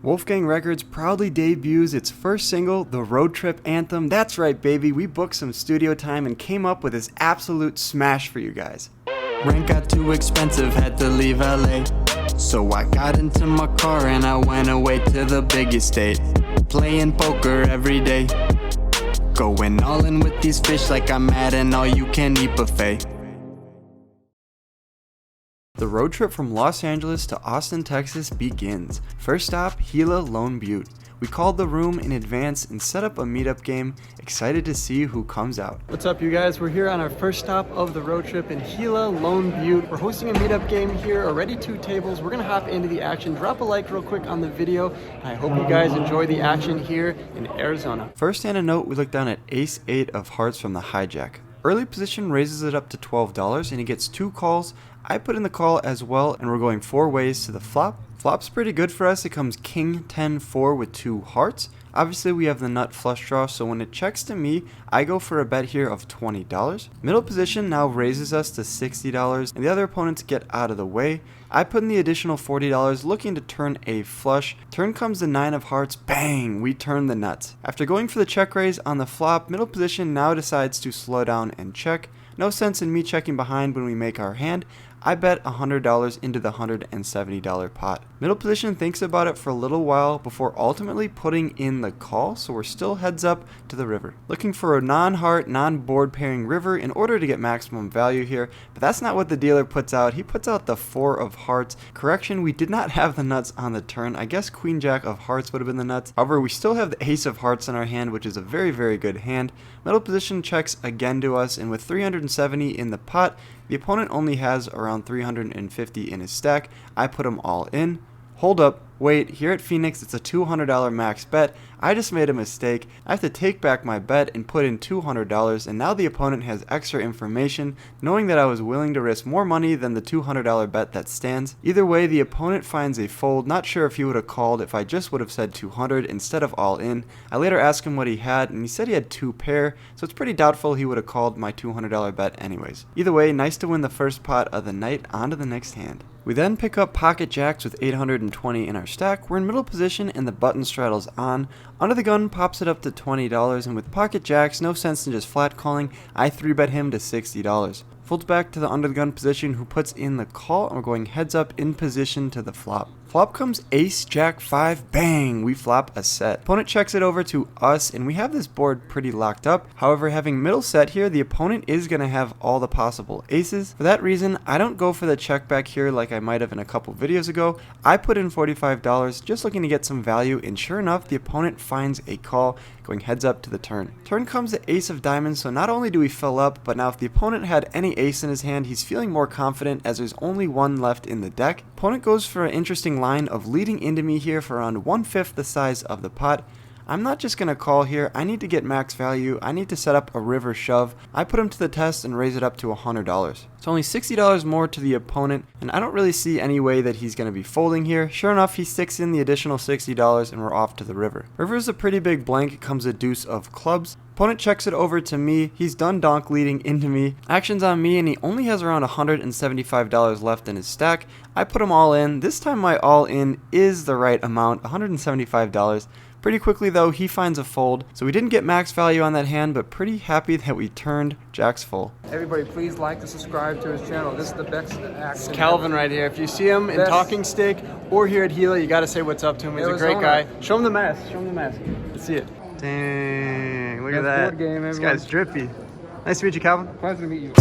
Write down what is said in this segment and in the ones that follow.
Wolfgang Records proudly debuts its first single, the road trip anthem. That's right, baby, we booked some studio time and came up with this absolute smash for you guys. Rent got too expensive, had to leave LA. So I got into my car and I went away to the big estate. Playing poker every day. Going all in with these fish like I'm at an all-you-can-eat buffet. The road trip from Los Angeles to Austin, Texas begins. First stop, Gila Lone Butte. We called the room in advance and set up a meetup game, excited to see who comes out. What's up, you guys? We're here on our first stop of the road trip in Gila Lone Butte. We're hosting a meetup game here, already 2 tables. We're gonna hop into the action. Drop a like real quick on the video. I hope you guys enjoy the action here in Arizona. First and a note, we look down at ace 8 of hearts from the hijack. Early position raises it up to $12 and he gets 2 calls. I put in the call as well and we're going 4 ways to the flop. Flop's pretty good for us. It comes king 10-4 with 2 hearts. Obviously we have the nut flush draw, so when it checks to me, I go for a bet here of $20. Middle position now raises us to $60 and the other opponents get out of the way. I put in the additional $40 looking to turn a flush. Turn comes the 9 of hearts, bang, we turn the nuts. After going for the check raise on the flop, middle position now decides to slow down and check. No sense in me checking behind when we make our hand. I bet $100 into the $170 pot. Middle position thinks about it for a little while before ultimately putting in the call, so we're still heads up to the river. Looking for a non-heart, non-board pairing river in order to get maximum value here, but that's not what the dealer puts out. He puts out the 4 of hearts. Correction, we did not have the nuts on the turn. I guess queen jack of hearts would have been the nuts. However, we still have the ace of hearts in our hand, which is a very, very good hand. Middle position checks again to us, and with 370 in the pot, the opponent only has around 350 in his stack. I put them all in. Hold up, wait, here at Phoenix it's a $200 max bet. I just made a mistake. I have to take back my bet and put in $200, and now the opponent has extra information, knowing that I was willing to risk more money than the $200 bet that stands. Either way, the opponent finds a fold. Not sure if he would have called if I just would have said 200 instead of all in. I later asked him what he had, and he said he had 2 pair, so it's pretty doubtful he would have called my $200 bet anyways. Either way, nice to win the first pot of the night. On to the next hand. We then pick up pocket jacks with 820 in our stack. We're in middle position and the button straddles on. Under the gun pops it up to $20, and with pocket jacks, no sense in just flat calling. I 3-bet him to $60. Folds back to the under the gun position who puts in the call, and we're going heads up in position to the flop. Flop comes ace jack 5, bang, we flop a set. Opponent checks it over to us and we have this board pretty locked up. However, having middle set here, the opponent is going to have all the possible aces. For that reason, I don't go for the check back here like I might have in a couple videos ago. I put in $45 just looking to get some value, and sure enough, the opponent finds a call, going heads up to the turn. Turn comes the ace of diamonds, so not only do we fill up, but now if the opponent had any ace in his hand, he's feeling more confident as there's only 1 left in the deck. Opponent goes for an interesting line of leading into me here for around 1/5 the size of the pot. I'm not just going to call here. I need to get max value. I need to set up a river shove. I put him to the test and raise it up to $100. It's only $60 more to the opponent, and I don't really see any way that he's going to be folding here. Sure enough, he sticks in the additional $60 and we're off to the river. River is a pretty big blank. It comes a deuce of clubs. Opponent checks it over to me. He's done donk leading into me. Action's on me and he only has around $175 left in his stack. I put them all in. This time my all in is the right amount, $175. Pretty quickly though, he finds a fold, so we didn't get max value on that hand, but pretty happy that we turned jacks full. Everybody please like and subscribe to his channel. This is the best action. It's Calvin right here. If you see him in Talking Stick or here at Gila, you gotta say what's up to him. He's a great guy. Show him the mask. Show him the mask. Let's see it. Dang, look at that. Game, this guy's drippy. Nice to meet you, Calvin. Pleasure to meet you.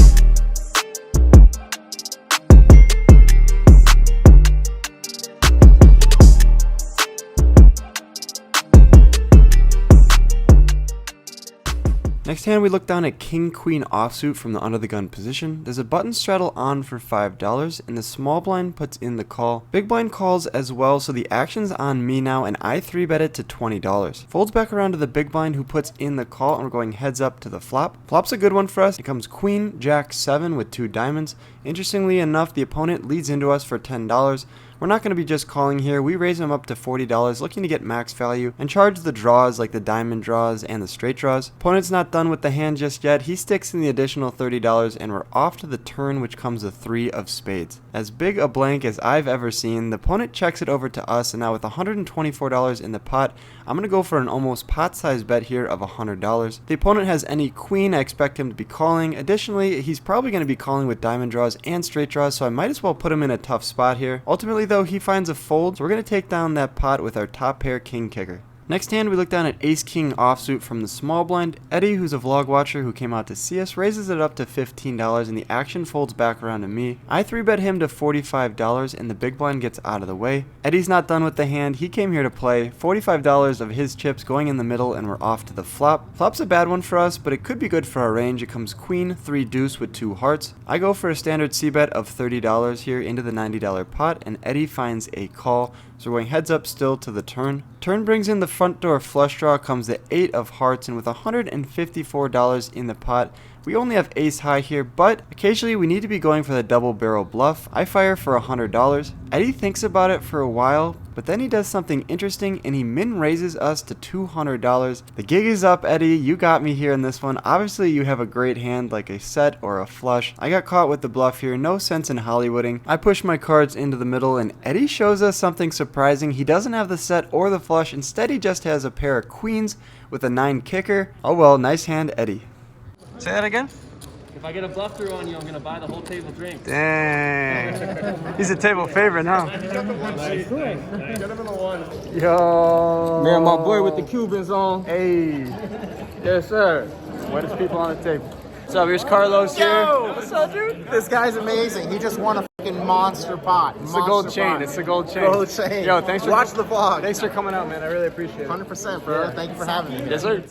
Next hand, we look down at king queen offsuit from the under the gun position. There's a button straddle on for $5 and the small blind puts in the call. Big blind calls as well, so the action's on me now and I 3-bet it to $20. Folds back around to the big blind who puts in the call, and we're going heads up to the flop. Flop's a good one for us. It comes queen jack 7 with 2 diamonds. Interestingly enough, the opponent leads into us for $10. We're not going to be just calling here. We raise him up to $40, looking to get max value and charge the draws like the diamond draws and the straight draws. Opponent's not done with the hand just yet. He sticks in the additional $30 and we're off to the turn, which comes a 3 of spades. As big a blank as I've ever seen, the opponent checks it over to us, and now with $124 in the pot, I'm going to go for an almost pot-sized bet here of $100. The opponent has any queen. I expect him to be calling. Additionally, he's probably going to be calling with diamond draws and straight draws, so I might as well put him in a tough spot here. Ultimately though, he finds a fold, so we're going to take down that pot with our top pair king kicker. Next hand, we look down at ace-king offsuit from the small blind. Eddie, who's a vlog watcher who came out to see us, raises it up to $15 and the action folds back around to me. I 3-bet him to $45 and the big blind gets out of the way. Eddie's not done with the hand. He came here to play. $45 of his chips going in the middle and we're off to the flop. Flop's a bad one for us, but it could be good for our range. It comes queen, 3 deuce with 2 hearts. I go for a standard c-bet of $30 here into the $90 pot and Eddie finds a call. So we're going heads up still to the turn. Turn brings in the front door flush draw, comes the 8 of hearts, and with $154 in the pot, we only have ace high here, but occasionally we need to be going for the double barrel bluff. I fire for $100. Eddie thinks about it for a while, but then he does something interesting and he min raises us to $200. The gig is up, Eddie. You got me here in this one. Obviously you have a great hand like a set or a flush. I got caught with the bluff here. No sense in Hollywooding. I push my cards into the middle and Eddie shows us something surprising. He doesn't have the set or the flush. Instead he just has a pair of queens with a 9 kicker. Oh well, nice hand, Eddie. Say that again? If I get a bluff through on you, I'm gonna buy the whole table drink. Dang. He's a table favorite, huh? Nice. Get him in the one. Yo. Man, my boy with the Cubans on. Hey. Yes, sir. Wettest people on the table. What's up? Here's Carlos here. Yo! What's up, dude? This guy's amazing. He just won a fucking monster pot. It's the gold chain. It's the gold chain. Gold chain. Yo, thanks for Watch the vlog. Thanks for coming out, man. I really appreciate it. 100%, bro. Yeah. Thank you for having me here. Yes, sir.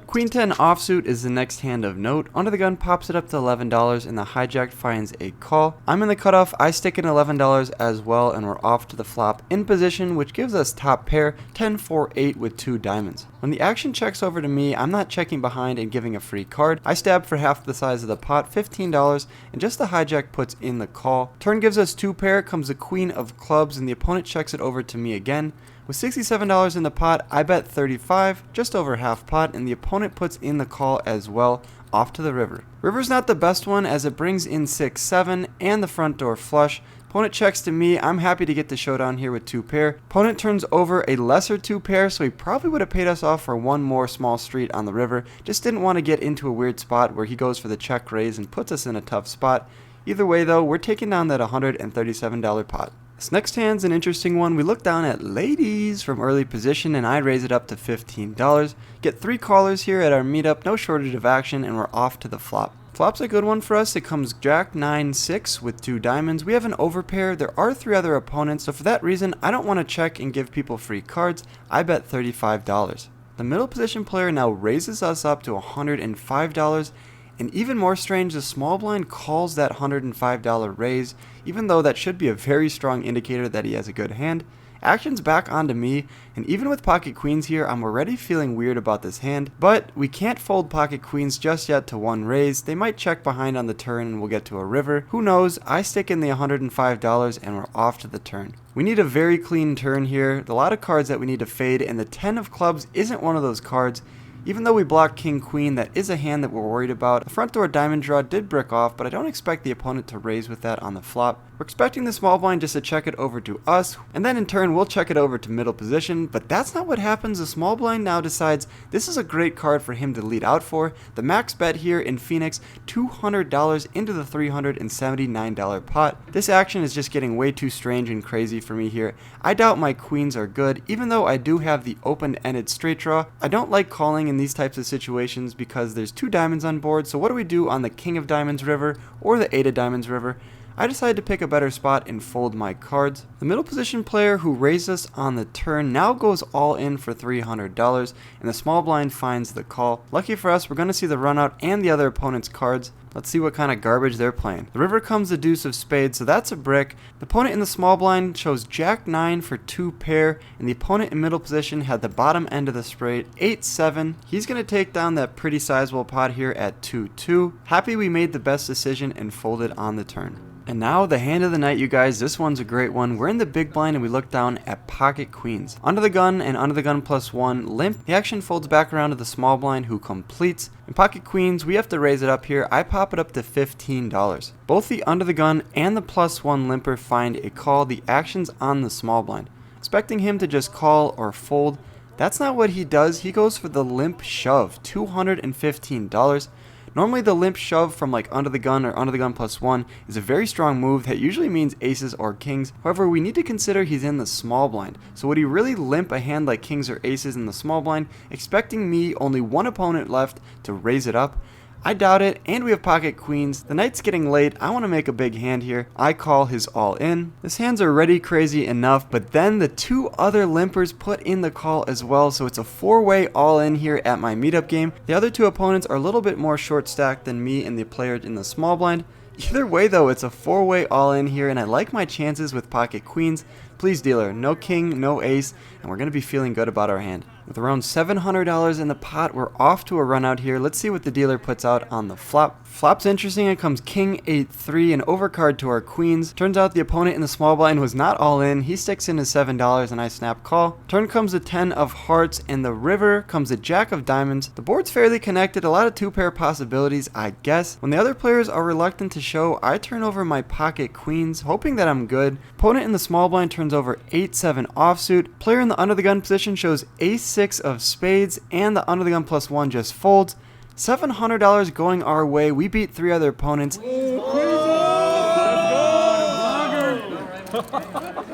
Queen 10 offsuit is the next hand of note. Under the gun pops it up to $11 and the hijacked finds a call. I'm in the cutoff. I stick in $11 as well and we're off to the flop in position, which gives us top pair 10-4-8 with 2 diamonds. When the action checks over to me, I'm not checking behind and giving a free card. I stab for half the size of the pot, $15, and just the hijack puts in the call. Turn gives us 2 pair, comes the queen of clubs and the opponent checks it over to me again. With $67 in the pot, I bet 35, just over half pot, and the opponent puts in the call as well, off to the river. River's not the best one as it brings in 6-7 and the front door flush. Opponent checks to me. I'm happy to get the showdown here with 2 pair. Opponent turns over a lesser 2 pair, so he probably would have paid us off for one more small street on the river. Just didn't want to get into a weird spot where he goes for the check raise and puts us in a tough spot. Either way though, we're taking down that $137 pot. This next hand's an interesting one. We look down at ladies from early position and I raise it up to $15. Get 3 callers here at our meetup, no shortage of action, and we're off to the flop. Flop's a good one for us. It comes Jack 9-6 with 2 diamonds. We have an overpair. There are 3 other opponents, so for that reason, I don't want to check and give people free cards. I bet $35. The middle position player now raises us up to $105. And even more strange, the small blind calls that $105 raise, even though that should be a very strong indicator that he has a good hand. Action's back onto me, and even with pocket queens here, I'm already feeling weird about this hand, but we can't fold pocket queens just yet to 1 raise. They might check behind on the turn and we'll get to a river. Who knows? I stick in the $105 and we're off to the turn. We need a very clean turn here. A lot of cards that we need to fade, and the 10 of clubs isn't one of those cards. Even though we block king queen, that is a hand that we're worried about. The front door diamond draw did brick off, but I don't expect the opponent to raise with that on the flop. We're expecting the small blind just to check it over to us, and then in turn we'll check it over to middle position, but that's not what happens. The small blind now decides this is a great card for him to lead out for. The max bet here in Phoenix, $200 into the $379 pot. This action is just getting way too strange and crazy for me here. I doubt my queens are good, even though I do have the open-ended straight draw. I don't like calling in these types of situations because there's 2 diamonds on board, so what do we do on the king of diamonds river or the 8 of diamonds river? I decided to pick a better spot and fold my cards. The middle position player who raised us on the turn now goes all in for $300, and the small blind finds the call. Lucky for us, we're going to see the run out and the other opponent's cards. Let's see what kind of garbage they're playing. The river comes the deuce of spades, so that's a brick. The opponent in the small blind chose Jack 9 for 2 pair, and the opponent in middle position had the bottom end of the spade, 8-7. He's going to take down that pretty sizable pot here at 2-2. Happy we made the best decision and folded on the turn. And now the hand of the night, you guys. This one's a great one. We're in the big blind and we look down at pocket queens. Under the gun and under the gun +1 limp. The action folds back around to the small blind who completes. In pocket queens, we have to raise it up here. I pop it up to $15. Both the under the gun and the +1 limper find a call. The action's on the small blind. Expecting him to just call or fold. That's not what he does. He goes for the limp shove, $215. Normally the limp shove from like under the gun or under the gun +1 is a very strong move that usually means aces or kings. However, we need to consider he's in the small blind. So would he really limp a hand like kings or aces in the small blind, expecting me, only one opponent left, to raise it up? I doubt it, and we have pocket queens. The night's getting late. I want to make a big hand here. I call his all in. This hand's already crazy enough, but then the two other limpers put in the call as well, so it's a 4-way all in here at my meetup game. The other two opponents are a little bit more short stacked than me and the player in the small blind. Either way though, it's a 4-way all in here, and I like my chances with pocket queens. Please dealer, no king, no ace, and we're going to be feeling good about our hand. With around $700 in the pot, we're off to a run out here. Let's see what the dealer puts out on the flop. Flop's interesting. It comes king 8-3, an overcard to our queens. Turns out the opponent in the small blind was not all in. He sticks in his $7 and I snap call. Turn comes a 10 of hearts, and the river comes a jack of diamonds. The board's fairly connected, a lot of 2-pair possibilities, I guess. When the other players are reluctant to show, I turn over my pocket queens, hoping that I'm good. Opponent in the small blind turns over 8-7 offsuit. Player in the under the gun position shows ace-6 of spades, and the under the gun +1 just folds. $700 going our way. We beat 3 other opponents.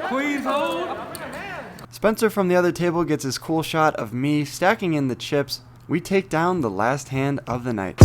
Queens hold. Spencer from the other table gets his cool shot of me stacking in the chips. We take down the last hand of the night.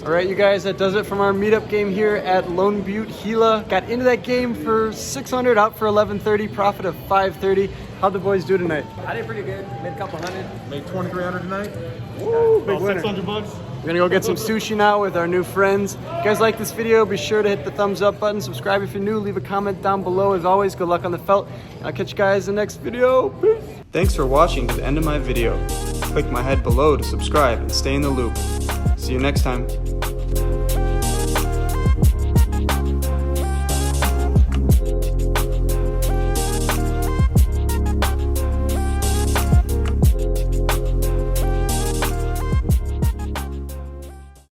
Alright you guys, that does it from our meetup game here at Lone Butte, Gila. Got into that game for 600, out for 1130, profit of 530. How'd the boys do tonight? I did pretty good. Made a couple hundred. Made 2,300 tonight. Woo, big winner. 600 bucks. We're gonna go get some sushi now with our new friends. If you guys like this video, be sure to hit the thumbs up button, subscribe if you're new, leave a comment down below. As always, good luck on the felt. I'll catch you guys in the next video. Peace. Thanks for watching to the end of my video. Click my head below to subscribe and stay in the loop. See you next time.